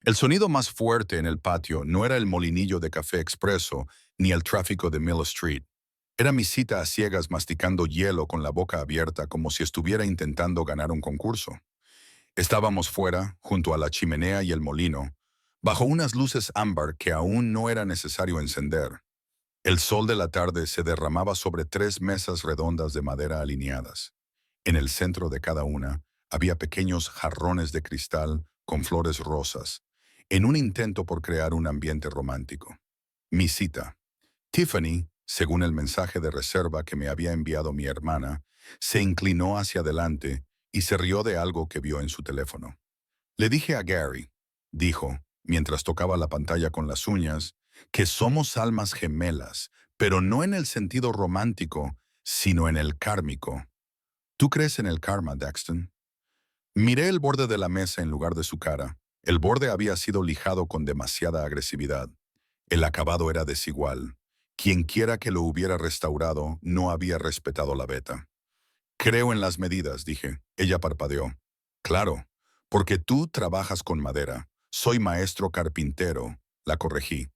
El sonido más fuerte en el patio no era el molinillo de café expreso ni el tráfico de Mill Street. Era mi cita a ciegas masticando hielo con la boca abierta como si estuviera intentando ganar un concurso. Estábamos fuera, junto a la chimenea y el molino, bajo unas luces ámbar que aún no era necesario encender. El sol de la tarde se derramaba sobre tres mesas redondas de madera alineadas. En el centro de cada una había pequeños jarrones de cristal con flores rosas, en un intento por crear un ambiente romántico. Mi cita. Tiffany, según el mensaje de reserva que me había enviado mi hermana, se inclinó hacia adelante y se rió de algo que vio en su teléfono. Le dije a Gary, dijo, mientras tocaba la pantalla con las uñas, que somos almas gemelas, pero no en el sentido romántico, sino en el kármico. ¿Tú crees en el karma, Daxton? Miré el borde de la mesa en lugar de su cara. El borde había sido lijado con demasiada agresividad. El acabado era desigual. Quienquiera que lo hubiera restaurado no había respetado la veta. Creo en las medidas, dije. Ella parpadeó. Claro, porque tú trabajas con madera. Soy maestro carpintero, la corregí.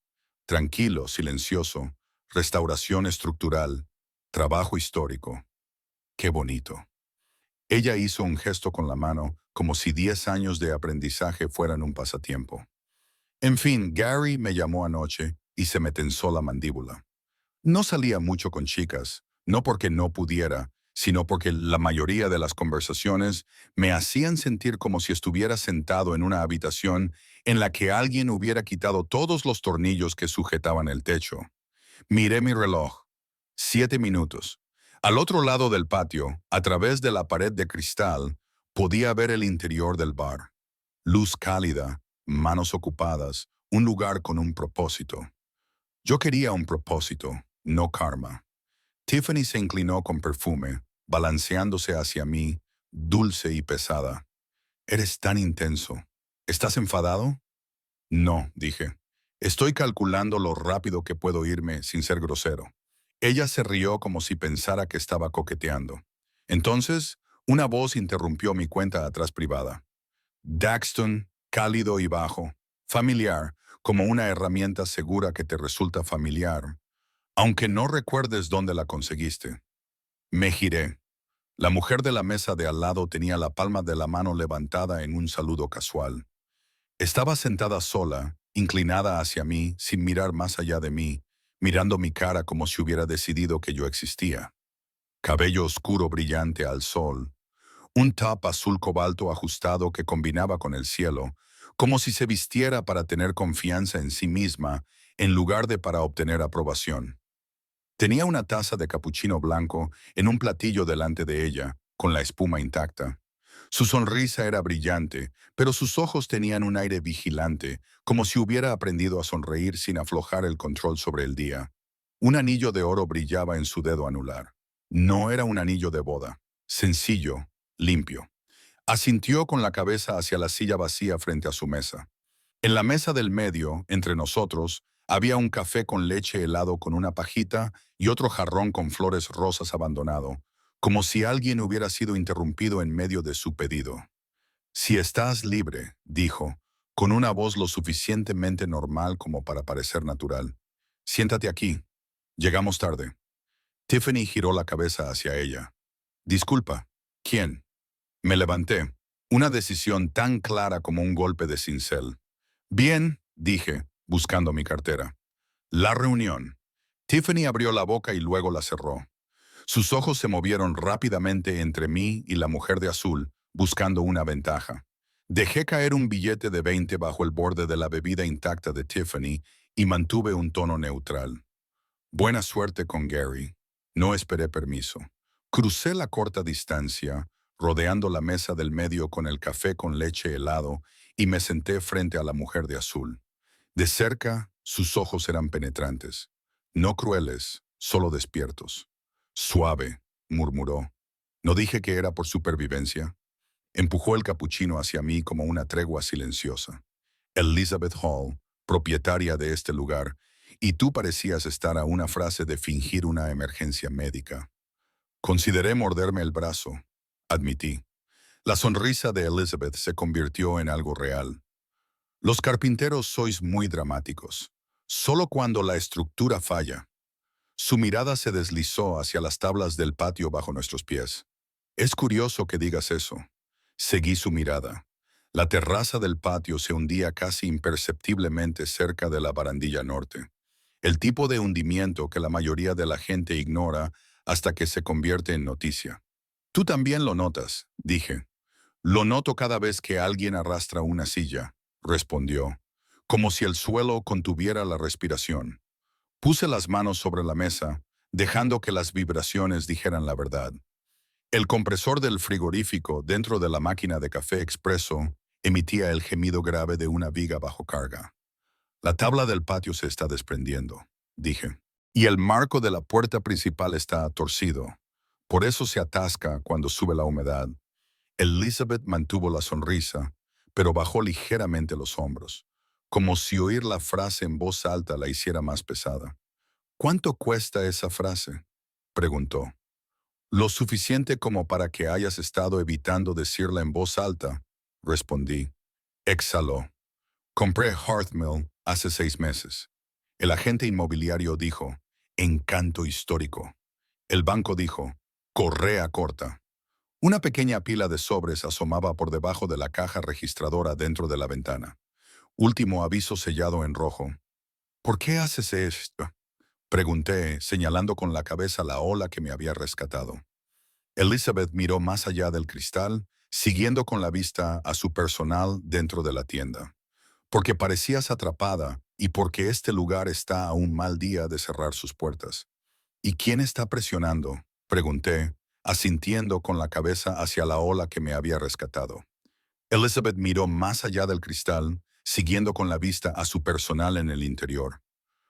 Tranquilo, silencioso. Restauración estructural. Trabajo histórico. Qué bonito. Ella hizo un gesto con la mano, como si 10 años de aprendizaje fueran un pasatiempo. En fin, Gary me llamó anoche y se me tensó la mandíbula. No salía mucho con chicas, no porque no pudiera, sino porque la mayoría de las conversaciones me hacían sentir como si estuviera sentado en una habitación en la que alguien hubiera quitado todos los tornillos que sujetaban el techo. Miré mi reloj. 7 minutos. Al otro lado del patio, a través de la pared de cristal, podía ver el interior del bar. Luz cálida, manos ocupadas, un lugar con un propósito. Yo quería un propósito, no karma. Tiffany se inclinó con perfume, balanceándose hacia mí, dulce y pesada. Eres tan intenso. ¿Estás enfadado? No, dije. Estoy calculando lo rápido que puedo irme sin ser grosero. Ella se rió como si pensara que estaba coqueteando. Entonces, una voz interrumpió mi cuenta atrás privada. Daxton, cálido y bajo, familiar, como una herramienta segura que te resulta familiar, aunque no recuerdes dónde la conseguiste. Me giré. La mujer de la mesa de al lado tenía la palma de la mano levantada en un saludo casual. Estaba sentada sola, inclinada hacia mí, sin mirar más allá de mí, mirando mi cara como si hubiera decidido que yo existía. Cabello oscuro brillante al sol, un top azul cobalto ajustado que combinaba con el cielo, como si se vistiera para tener confianza en sí misma en lugar de para obtener aprobación. Tenía una taza de capuchino blanco en un platillo delante de ella, con la espuma intacta. Su sonrisa era brillante, pero sus ojos tenían un aire vigilante, como si hubiera aprendido a sonreír sin aflojar el control sobre el día. Un anillo de oro brillaba en su dedo anular. No era un anillo de boda. Sencillo, limpio. Asintió con la cabeza hacia la silla vacía frente a su mesa. En la mesa del medio, entre nosotros, había un café con leche helado con una pajita y otro jarrón con flores rosas abandonado, como si alguien hubiera sido interrumpido en medio de su pedido. Si estás libre, dijo, con una voz lo suficientemente normal como para parecer natural. Siéntate aquí. Llegamos tarde. Tiffany giró la cabeza hacia ella. Disculpa. ¿Quién? Me levanté. Una decisión tan clara como un golpe de cincel. Bien, dije, buscando mi cartera. La reunión. Tiffany abrió la boca y luego la cerró. Sus ojos se movieron rápidamente entre mí y la mujer de azul, buscando una ventaja. Dejé caer un billete de 20 bajo el borde de la bebida intacta de Tiffany y mantuve un tono neutral. Buena suerte con Gary. No esperé permiso. Crucé la corta distancia, rodeando la mesa del medio con el café con leche helado, y me senté frente a la mujer de azul. De cerca, sus ojos eran penetrantes. No crueles, solo despiertos. Suave, murmuró. ¿No dije que era por supervivencia? Empujó el capuchino hacia mí como una tregua silenciosa. Elizabeth Hall, propietaria de este lugar, y tú parecías estar a una frase de fingir una emergencia médica. Consideré morderme el brazo, admití. La sonrisa de Elizabeth se convirtió en algo real. Los carpinteros sois muy dramáticos. Solo cuando la estructura falla. Su mirada se deslizó hacia las tablas del patio bajo nuestros pies. Es curioso que digas eso. Seguí su mirada. La terraza del patio se hundía casi imperceptiblemente cerca de la barandilla norte. El tipo de hundimiento que la mayoría de la gente ignora hasta que se convierte en noticia. Tú también lo notas, dije. Lo noto cada vez que alguien arrastra una silla, respondió, como si el suelo contuviera la respiración. Puse las manos sobre la mesa, dejando que las vibraciones dijeran la verdad. El compresor del frigorífico dentro de la máquina de café expreso emitía el gemido grave de una viga bajo carga. La tabla del patio se está desprendiendo, dije. Y el marco de la puerta principal está torcido. Por eso se atasca cuando sube la humedad. Elizabeth mantuvo la sonrisa, pero bajó ligeramente los hombros, como si oír la frase en voz alta la hiciera más pesada. ¿Cuánto cuesta esa frase?, preguntó. Lo suficiente como para que hayas estado evitando decirla en voz alta, respondí. Exhaló. Compré Hearthmill hace 6 meses. El agente inmobiliario dijo, encanto histórico. El banco dijo, correa corta. Una pequeña pila de sobres asomaba por debajo de la caja registradora dentro de la ventana. Último aviso sellado en rojo. ¿Por qué haces esto?, pregunté, señalando con la cabeza la ola que me había rescatado. Elizabeth miró más allá del cristal, siguiendo con la vista a su personal dentro de la tienda. Porque parecías atrapada y porque este lugar está a un mal día de cerrar sus puertas. ¿Y quién está presionando?, pregunté, asintiendo con la cabeza hacia la ola que me había rescatado. Elizabeth miró más allá del cristal, siguiendo con la vista a su personal en el interior.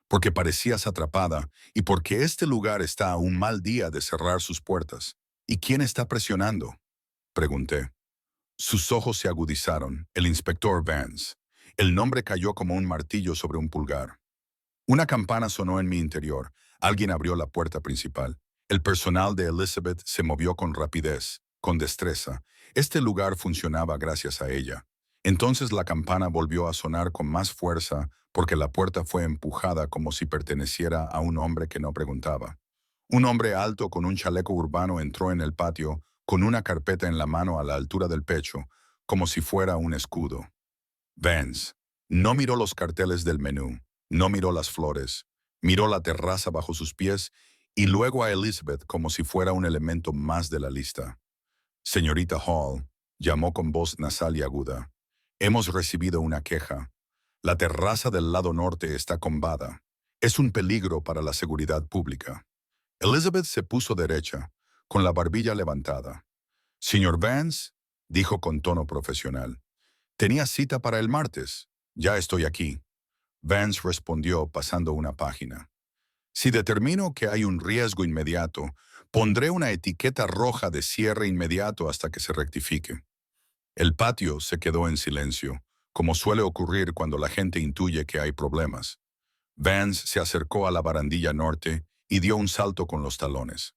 Porque parecías atrapada y porque este lugar está a un mal día de cerrar sus puertas. ¿Y quién está presionando?, pregunté. Sus ojos se agudizaron. El inspector Vance. El nombre cayó como un martillo sobre un pulgar. Una campana sonó en mi interior. Alguien abrió la puerta principal. El personal de Elizabeth se movió con rapidez, con destreza. Este lugar funcionaba gracias a ella. Entonces la campana volvió a sonar con más fuerza porque la puerta fue empujada como si perteneciera a un hombre que no preguntaba. Un hombre alto con un chaleco urbano entró en el patio con una carpeta en la mano a la altura del pecho, como si fuera un escudo. Vance no miró los carteles del menú, no miró las flores, miró la terraza bajo sus pies y luego a Elizabeth como si fuera un elemento más de la lista. Señorita Hall, llamó con voz nasal y aguda. Hemos recibido una queja. La terraza del lado norte está combada. Es un peligro para la seguridad pública. Elizabeth se puso derecha, con la barbilla levantada. Señor Vance, dijo con tono profesional. Tenía cita para el martes. Ya estoy aquí. Vance respondió pasando una página. Si determino que hay un riesgo inmediato, pondré una etiqueta roja de cierre inmediato hasta que se rectifique. El patio se quedó en silencio, como suele ocurrir cuando la gente intuye que hay problemas. Vance se acercó a la barandilla norte y dio un salto con los talones.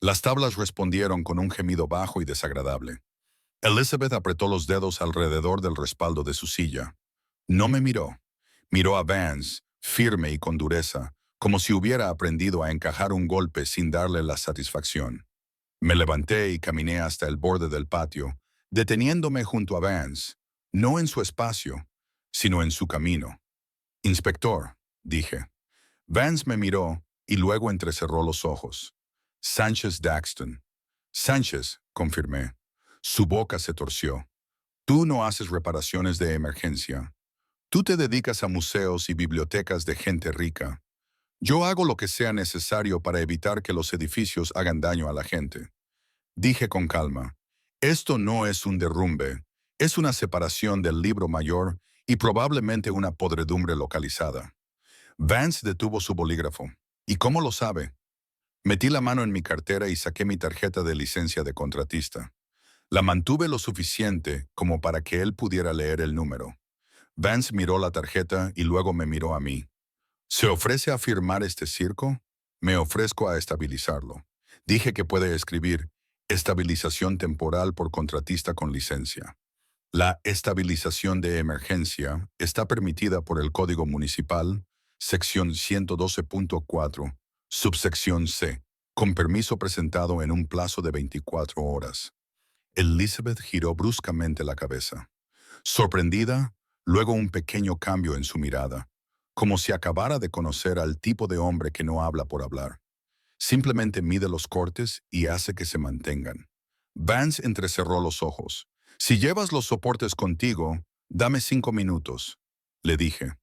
Las tablas respondieron con un gemido bajo y desagradable. Elizabeth apretó los dedos alrededor del respaldo de su silla. No me miró. Miró a Vance, firme y con dureza, como si hubiera aprendido a encajar un golpe sin darle la satisfacción. Me levanté y caminé hasta el borde del patio, deteniéndome junto a Vance, no en su espacio, sino en su camino. Inspector, dije. Vance me miró y luego entrecerró los ojos. Sánchez Daxton. Sánchez, confirmé. Su boca se torció. Tú no haces reparaciones de emergencia. Tú te dedicas a museos y bibliotecas de gente rica. Yo hago lo que sea necesario para evitar que los edificios hagan daño a la gente. Dije con calma. Esto no es un derrumbe. Es una separación del libro mayor y probablemente una podredumbre localizada. Vance detuvo su bolígrafo. ¿Y cómo lo sabe? Metí la mano en mi cartera y saqué mi tarjeta de licencia de contratista. La mantuve lo suficiente como para que él pudiera leer el número. Vance miró la tarjeta y luego me miró a mí. ¿Se ofrece a firmar este circo? Me ofrezco a estabilizarlo. Dije que puede escribir estabilización temporal por contratista con licencia. La estabilización de emergencia está permitida por el Código Municipal, sección 112.4, subsección C, con permiso presentado en un plazo de 24 horas. Elizabeth giró bruscamente la cabeza. Sorprendida, luego un pequeño cambio en su mirada, como si acabara de conocer al tipo de hombre que no habla por hablar. Simplemente mide los cortes y hace que se mantengan. Vance entrecerró los ojos. Si llevas los soportes contigo, dame 5 minutos, le dije.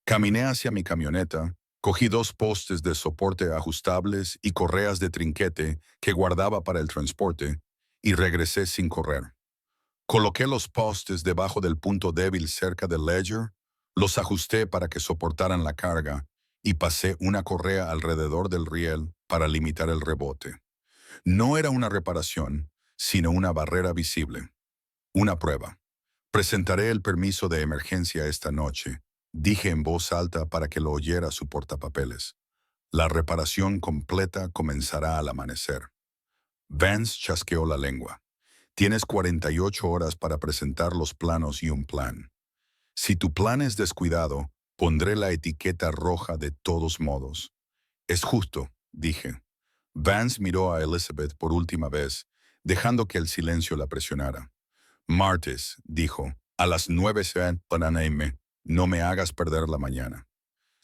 Caminé hacia mi camioneta, cogí 2 postes de soporte ajustables y correas de trinquete que guardaba para el transporte y regresé sin correr. Coloqué los postes debajo del punto débil cerca del ledger, los ajusté para que soportaran la carga y pasé una correa alrededor del riel para limitar el rebote. No era una reparación, sino una barrera visible. Una prueba. Presentaré el permiso de emergencia esta noche, dije en voz alta para que lo oyera su portapapeles. La reparación completa comenzará al amanecer. Vance chasqueó la lengua. Tienes 48 horas para presentar los planos y un plan. Si tu plan es descuidado, pondré la etiqueta roja de todos modos. Es justo, dije. Vance miró a Elizabeth por última vez, dejando que el silencio la presionara. Martes, dijo, a las 9 p.m. No me hagas perder la mañana.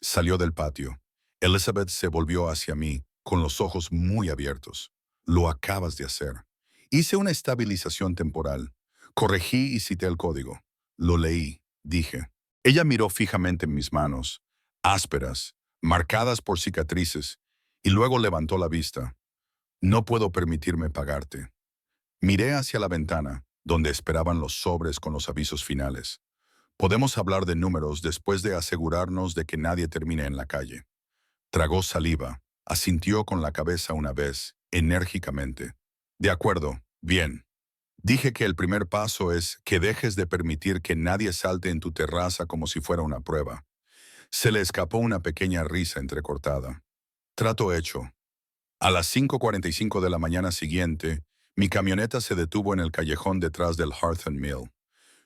Salió del patio. Elizabeth se volvió hacia mí, con los ojos muy abiertos. Lo acabas de hacer. Hice una estabilización temporal. Corregí y cité el código. Lo leí, dije. Ella miró fijamente en mis manos, ásperas, marcadas por cicatrices, y luego levantó la vista. No puedo permitirme pagarte. Miré hacia la ventana, donde esperaban los sobres con los avisos finales. Podemos hablar de números después de asegurarnos de que nadie termine en la calle. Tragó saliva, asintió con la cabeza una vez, enérgicamente. De acuerdo, bien. Dije que el primer paso es que dejes de permitir que nadie salte en tu terraza como si fuera una prueba. Se le escapó una pequeña risa entrecortada. Trato hecho. A las 5:45 de la mañana siguiente, mi camioneta se detuvo en el callejón detrás del Hearth and Mill.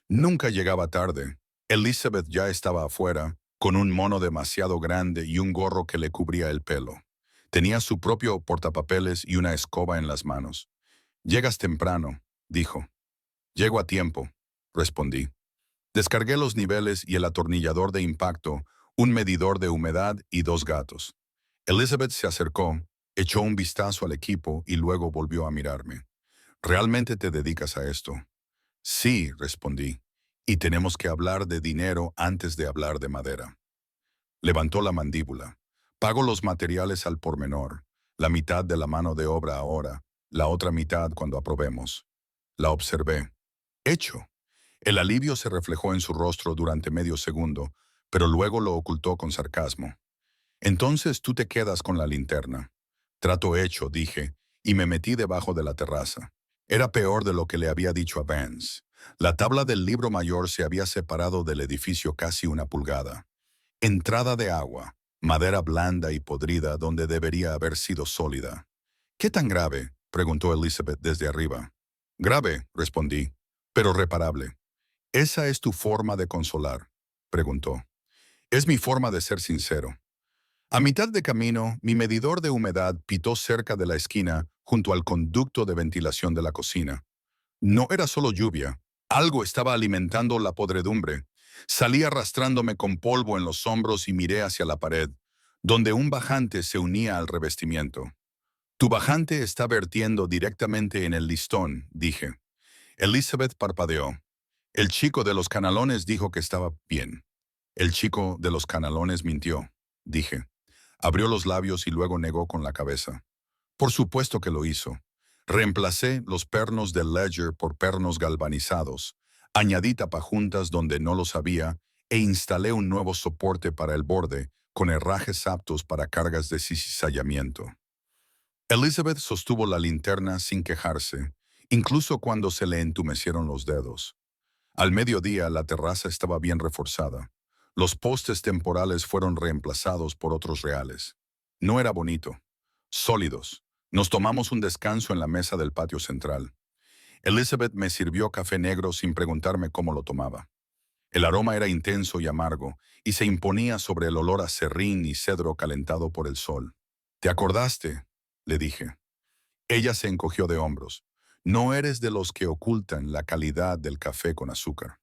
Nunca llegaba tarde. Elizabeth ya estaba afuera, con un mono demasiado grande y un gorro que le cubría el pelo. Tenía su propio portapapeles y una escoba en las manos. «Llegas temprano», dijo. «Llego a tiempo», respondí. Descargué los niveles y el atornillador de impacto, un medidor de humedad y 2 gatos. Elizabeth se acercó, echó un vistazo al equipo y luego volvió a mirarme. «¿Realmente te dedicas a esto?» «Sí», respondí. «Y tenemos que hablar de dinero antes de hablar de madera». Levantó la mandíbula. «Pago los materiales al por menor, la mitad de la mano de obra ahora, la otra mitad cuando aprobemos». La observé. «Hecho». El alivio se reflejó en su rostro durante medio segundo, pero luego lo ocultó con sarcasmo. «Entonces tú te quedas con la linterna». «Trato hecho», dije, y me metí debajo de la terraza. Era peor de lo que le había dicho a Vance. La tabla del libro mayor se había separado del edificio casi 1 pulgada. Entrada de agua, madera blanda y podrida donde debería haber sido sólida. «¿Qué tan grave?», preguntó Elizabeth desde arriba. «Grave», respondí, «pero reparable». «¿Esa es tu forma de consolar?», preguntó. «Es mi forma de ser sincero». A mitad de camino, mi medidor de humedad pitó cerca de la esquina, junto al conducto de ventilación de la cocina. No era solo lluvia. Algo estaba alimentando la podredumbre. Salí arrastrándome con polvo en los hombros y miré hacia la pared, donde un bajante se unía al revestimiento. «Tu bajante está vertiendo directamente en el listón», dije. Elizabeth parpadeó. «El chico de los canalones dijo que estaba bien». «El chico de los canalones mintió», dije. Abrió los labios y luego negó con la cabeza. «Por supuesto que lo hizo. Reemplacé los pernos del ledger por pernos galvanizados, añadí tapajuntas donde no los había e instalé un nuevo soporte para el borde con herrajes aptos para cargas de cizallamiento». Elizabeth sostuvo la linterna sin quejarse, incluso cuando se le entumecieron los dedos. Al mediodía la terraza estaba bien reforzada. Los postes temporales fueron reemplazados por otros reales. No era bonito. Sólidos. Nos tomamos un descanso en la mesa del patio central. Elizabeth me sirvió café negro sin preguntarme cómo lo tomaba. El aroma era intenso y amargo, y se imponía sobre el olor a serrín y cedro calentado por el sol. ¿Te acordaste?, le dije. Ella se encogió de hombros. No eres de los que ocultan la calidad del café con azúcar.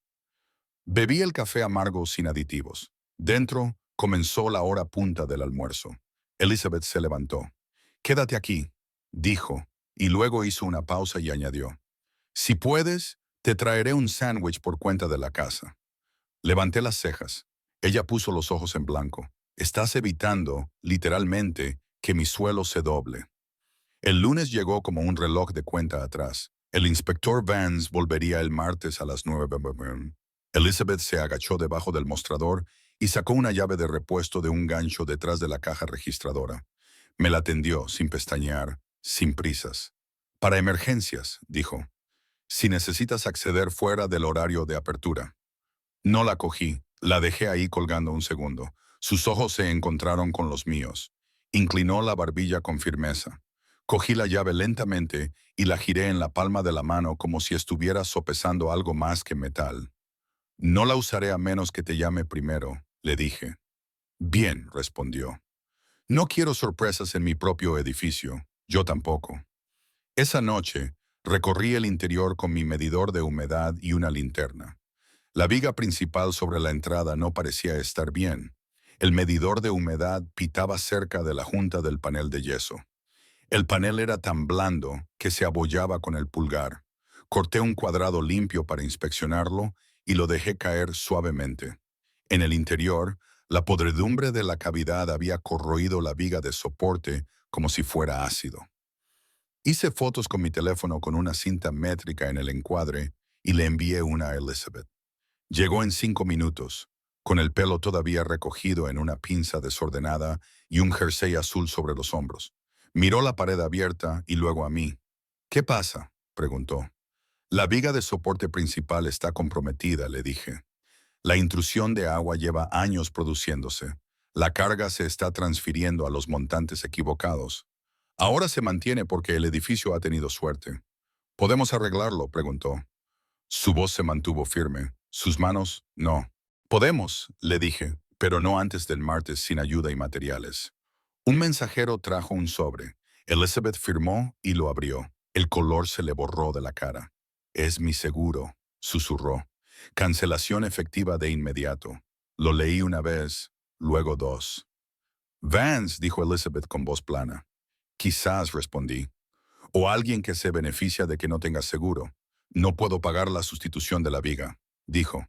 Bebí el café amargo sin aditivos. Dentro comenzó la hora punta del almuerzo. Elizabeth se levantó. «Quédate aquí», dijo, y luego hizo una pausa y añadió. «Si puedes, te traeré un sándwich por cuenta de la casa». Levanté las cejas. Ella puso los ojos en blanco. «Estás evitando, literalmente, que mi suelo se doble». El lunes llegó como un reloj de cuenta atrás. El inspector Vance volvería el martes a las 9 p.m. Elizabeth se agachó debajo del mostrador y sacó una llave de repuesto de un gancho detrás de la caja registradora. Me la tendió, sin pestañear, sin prisas. «Para emergencias», dijo. «Si necesitas acceder fuera del horario de apertura». No la cogí, la dejé ahí colgando un segundo. Sus ojos se encontraron con los míos. Inclinó la barbilla con firmeza. Cogí la llave lentamente y la giré en la palma de la mano como si estuviera sopesando algo más que metal. «No la usaré a menos que te llame primero», le dije. «Bien», respondió. «No quiero sorpresas en mi propio edificio. Yo tampoco». Esa noche, recorrí el interior con mi medidor de humedad y una linterna. La viga principal sobre la entrada no parecía estar bien. El medidor de humedad pitaba cerca de la junta del panel de yeso. El panel era tan blando que se abollaba con el pulgar. Corté un cuadrado limpio para inspeccionarlo y lo dejé caer suavemente. En el interior, la podredumbre de la cavidad había corroído la viga de soporte como si fuera ácido. Hice fotos con mi teléfono con una cinta métrica en el encuadre y le envié una a Elizabeth. Llegó en 5 minutos, con el pelo todavía recogido en una pinza desordenada y un jersey azul sobre los hombros. Miró la pared abierta y luego a mí. «¿Qué pasa?», preguntó. «La viga de soporte principal está comprometida», le dije. «La intrusión de agua lleva años produciéndose. La carga se está transfiriendo a los montantes equivocados. Ahora se mantiene porque el edificio ha tenido suerte». «¿Podemos arreglarlo?», preguntó. Su voz se mantuvo firme. Sus manos, no. «Podemos», le dije, «pero no antes del martes sin ayuda y materiales». Un mensajero trajo un sobre. Elizabeth firmó y lo abrió. El color se le borró de la cara. «Es mi seguro», susurró. «Cancelación efectiva de inmediato». Lo leí una vez, luego dos. «Vance», dijo Elizabeth con voz plana. «Quizás», respondí. «O alguien que se beneficia de que no tengas seguro». «No puedo pagar la sustitución de la viga», dijo.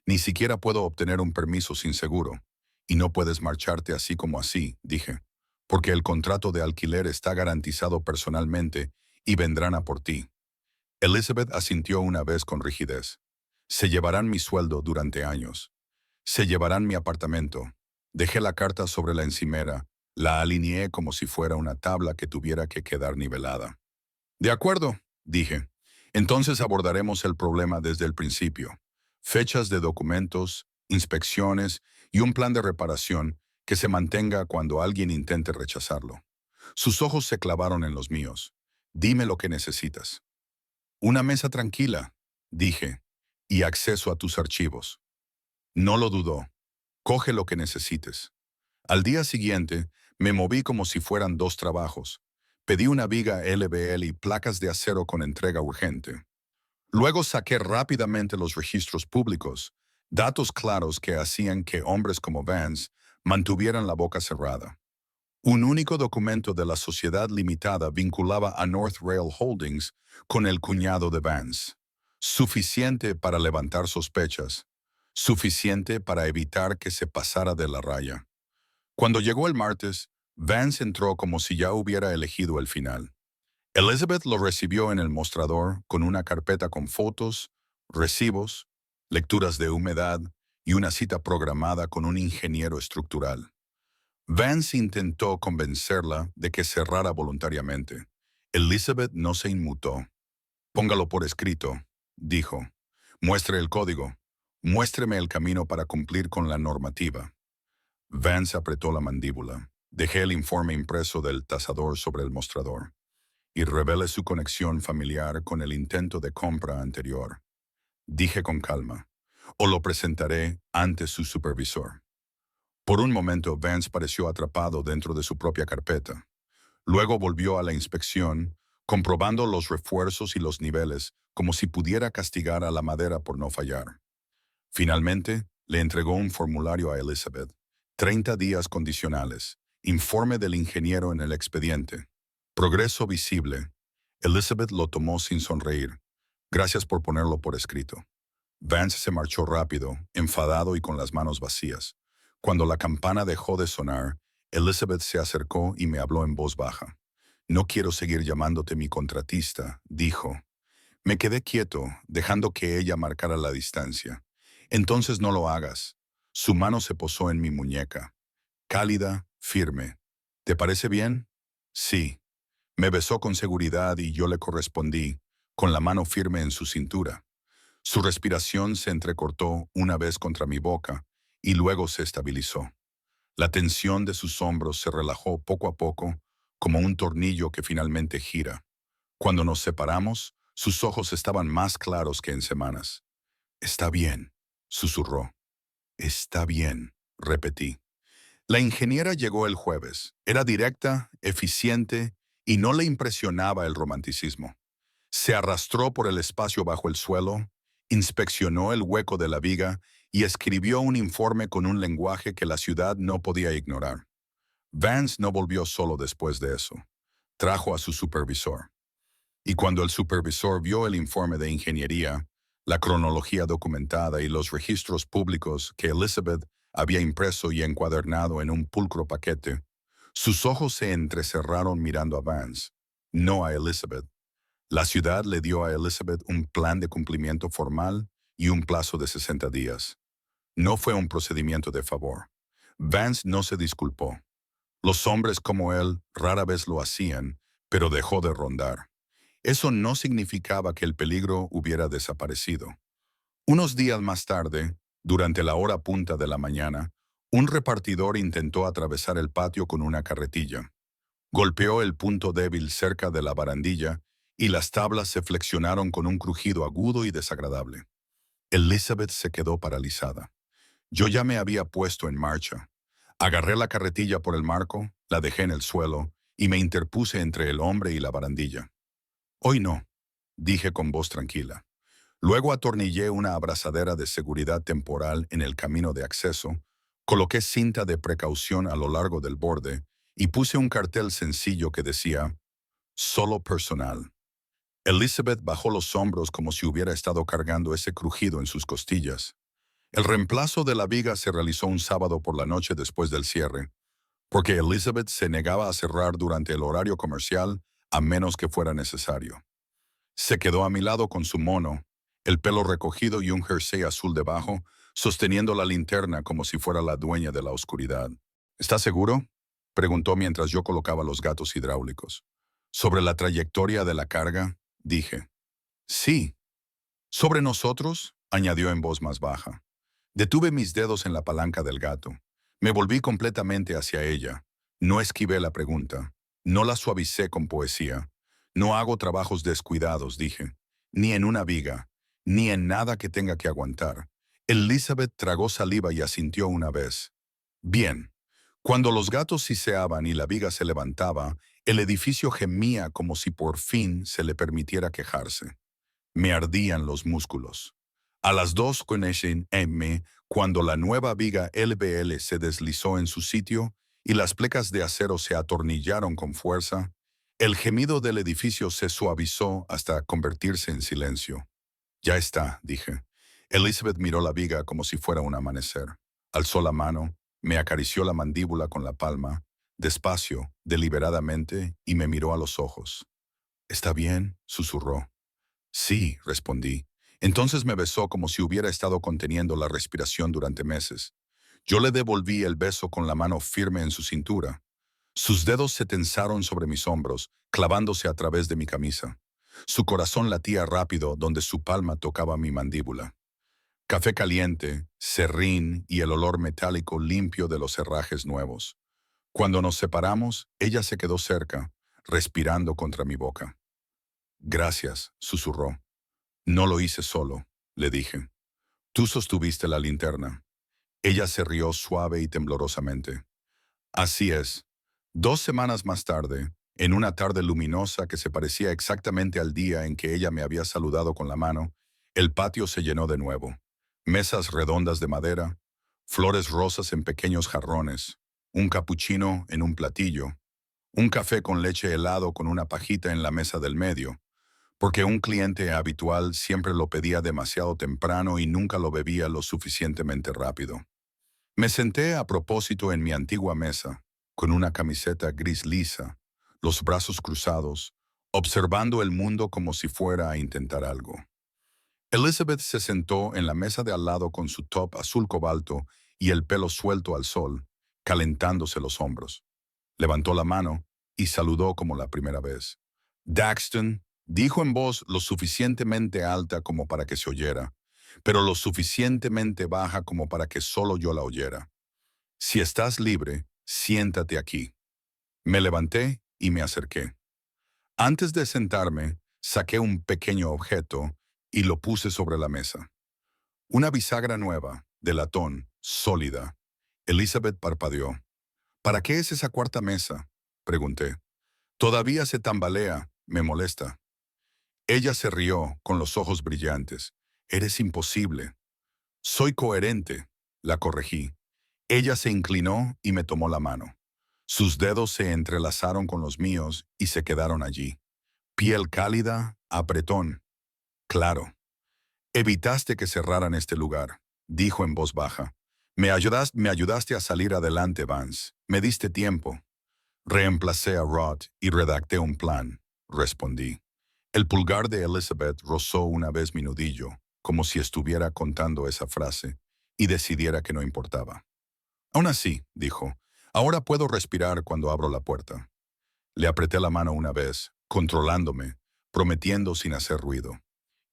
«Ni siquiera puedo obtener un permiso sin seguro». «Y no puedes marcharte así como así», dije, «porque el contrato de alquiler está garantizado personalmente y vendrán a por ti». Elizabeth asintió una vez con rigidez. «Se llevarán mi sueldo durante años. Se llevarán mi apartamento». Dejé la carta sobre la encimera, la alineé como si fuera una tabla que tuviera que quedar nivelada. «De acuerdo», dije. «Entonces abordaremos el problema desde el principio. Fechas de documentos, inspecciones y un plan de reparación que se mantenga cuando alguien intente rechazarlo». Sus ojos se clavaron en los míos. «Dime lo que necesitas». «Una mesa tranquila», dije, «y acceso a tus archivos». No lo dudó. «Coge lo que necesites». Al día siguiente, me moví como si fueran 2 trabajos. Pedí una viga LVL y placas de acero con entrega urgente. Luego saqué rápidamente los registros públicos, datos claros que hacían que hombres como Vance mantuvieran la boca cerrada. Un único documento de la sociedad limitada vinculaba a North Rail Holdings con el cuñado de Vance. Suficiente para levantar sospechas. Suficiente para evitar que se pasara de la raya. Cuando llegó el martes, Vance entró como si ya hubiera elegido el final. Elizabeth lo recibió en el mostrador con una carpeta con fotos, recibos, lecturas de humedad y una cita programada con un ingeniero estructural. Vance intentó convencerla de que cerrara voluntariamente. Elizabeth no se inmutó. «Póngalo por escrito», dijo. «Muestre el código. Muéstreme el camino para cumplir con la normativa». Vance apretó la mandíbula. Dejé el informe impreso del tasador sobre el mostrador. y revele su conexión familiar con el intento de compra anterior. Dije con calma, o lo presentaré ante su supervisor. Por un momento Vance pareció atrapado dentro de su propia carpeta. Luego volvió a la inspección, comprobando los refuerzos y los niveles, como si pudiera castigar a la madera por no fallar. Finalmente, le entregó un formulario a Elizabeth. 30 días condicionales. Informe del ingeniero en el expediente. Progreso visible. Elizabeth lo tomó sin sonreír. Gracias por ponerlo por escrito. Vance se marchó rápido, enfadado y con las manos vacías. Cuando la campana dejó de sonar, Elizabeth se acercó y me habló en voz baja. No quiero seguir llamándote mi contratista, dijo. Me quedé quieto, dejando que ella marcara la distancia. Entonces no lo hagas. Su mano se posó en mi muñeca. Cálida, firme. ¿Te parece bien? Sí. Me besó con seguridad y yo le correspondí, con la mano firme en su cintura. Su respiración se entrecortó una vez contra mi boca y luego se estabilizó. La tensión de sus hombros se relajó poco a poco, como un tornillo que finalmente gira. Cuando nos separamos, sus ojos estaban más claros que en semanas. Está bien, susurró. Está bien, repetí. La ingeniera llegó el jueves. Era directa, eficiente y no le impresionaba el romanticismo. Se arrastró por el espacio bajo el suelo, inspeccionó el hueco de la viga y escribió un informe con un lenguaje que la ciudad no podía ignorar. Vance no volvió solo después de eso. Trajo a su supervisor. Y cuando el supervisor vio el informe de ingeniería, la cronología documentada y los registros públicos que Elizabeth había impreso y encuadernado en un pulcro paquete, sus ojos se entrecerraron mirando a Vance, no a Elizabeth. La ciudad le dio a Elizabeth un plan de cumplimiento formal y un plazo de 60 días. No fue un procedimiento de favor. Vance no se disculpó. Los hombres como él rara vez lo hacían, pero dejó de rondar. Eso no significaba que el peligro hubiera desaparecido. Unos días más tarde, durante la hora punta de la mañana, un repartidor intentó atravesar el patio con una carretilla. Golpeó el punto débil cerca de la barandilla y las tablas se flexionaron con un crujido agudo y desagradable. Elizabeth se quedó paralizada. Yo ya me había puesto en marcha. Agarré la carretilla por el marco, la dejé en el suelo y me interpuse entre el hombre y la barandilla. Hoy no, dije con voz tranquila. Luego atornillé una abrazadera de seguridad temporal en el camino de acceso, coloqué cinta de precaución a lo largo del borde y puse un cartel sencillo que decía, solo personal. Elizabeth bajó los hombros como si hubiera estado cargando ese crujido en sus costillas. El reemplazo de la viga se realizó un sábado por la noche después del cierre, porque Elizabeth se negaba a cerrar durante el horario comercial a menos que fuera necesario. Se quedó a mi lado con su mono, el pelo recogido y un jersey azul debajo, sosteniendo la linterna como si fuera la dueña de la oscuridad. ¿Estás seguro?, preguntó mientras yo colocaba los gatos hidráulicos. Sobre la trayectoria de la carga, dije. Sí. Sobre nosotros, añadió en voz más baja. Detuve mis dedos en la palanca del gato. Me volví completamente hacia ella. No esquivé la pregunta. No la suavicé con poesía. No hago trabajos descuidados, dije. Ni en una viga, ni en nada que tenga que aguantar. Elizabeth tragó saliva y asintió una vez. Bien. Cuando los gatos siseaban y la viga se levantaba, el edificio gemía como si por fin se le permitiera quejarse. Me ardían los músculos. A las 2:15 m, cuando la nueva viga LVL se deslizó en su sitio y las plecas de acero se atornillaron con fuerza, el gemido del edificio se suavizó hasta convertirse en silencio. Ya está, dije. Elizabeth miró la viga como si fuera un amanecer. Alzó la mano, me acarició la mandíbula con la palma, despacio, deliberadamente, y me miró a los ojos. ¿Está bien?, susurró. Sí, respondí. Entonces me besó como si hubiera estado conteniendo la respiración durante meses. Yo le devolví el beso con la mano firme en su cintura. Sus dedos se tensaron sobre mis hombros, clavándose a través de mi camisa. Su corazón latía rápido donde su palma tocaba mi mandíbula. Café caliente, serrín y el olor metálico limpio de los herrajes nuevos. Cuando nos separamos, ella se quedó cerca, respirando contra mi boca. Gracias, susurró. No lo hice solo, le dije. Tú sostuviste la linterna. Ella se rió suave y temblorosamente. Así es. 2 semanas más tarde, en una tarde luminosa que se parecía exactamente al día en que ella me había saludado con la mano, el patio se llenó de nuevo. Mesas redondas de madera, flores rosas en pequeños jarrones, un capuchino en un platillo, un café con leche helado con una pajita en la mesa del medio, porque un cliente habitual siempre lo pedía demasiado temprano y nunca lo bebía lo suficientemente rápido. Me senté a propósito en mi antigua mesa, con una camiseta gris lisa, los brazos cruzados, observando el mundo como si fuera a intentar algo. Elizabeth se sentó en la mesa de al lado con su top azul cobalto y el pelo suelto al sol, calentándose los hombros. Levantó la mano y saludó como la primera vez. Daxton, dijo en voz lo suficientemente alta como para que se oyera, pero lo suficientemente baja como para que solo yo la oyera. Si estás libre, siéntate aquí. Me levanté y me acerqué. Antes de sentarme, saqué un pequeño objeto y lo puse sobre la mesa. Una bisagra nueva, de latón, sólida. Elizabeth parpadeó. ¿Para qué es esa cuarta mesa?, pregunté. Todavía se tambalea, me molesta. Ella se rió, con los ojos brillantes. Eres imposible. Soy coherente, la corregí. Ella se inclinó y me tomó la mano. Sus dedos se entrelazaron con los míos y se quedaron allí. Piel cálida, apretón. Claro. Evitaste que cerraran este lugar, dijo en voz baja. Me ayudaste a salir adelante, Vance. Me diste tiempo. Reemplacé a Rod y redacté un plan, respondí. El pulgar de Elizabeth rozó una vez mi nudillo, como si estuviera contando esa frase, y decidiera que no importaba. Aún así, dijo, ahora puedo respirar cuando abro la puerta. Le apreté la mano una vez, controlándome, prometiendo sin hacer ruido.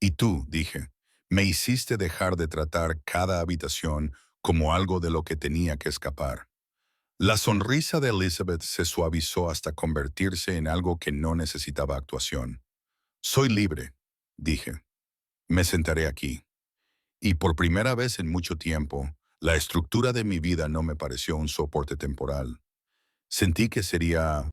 Y tú, dije, me hiciste dejar de tratar cada habitación como algo de lo que tenía que escapar. La sonrisa de Elizabeth se suavizó hasta convertirse en algo que no necesitaba actuación. Soy libre, dije. Me sentaré aquí. Y por primera vez en mucho tiempo, la estructura de mi vida no me pareció un soporte temporal. Sentí que sería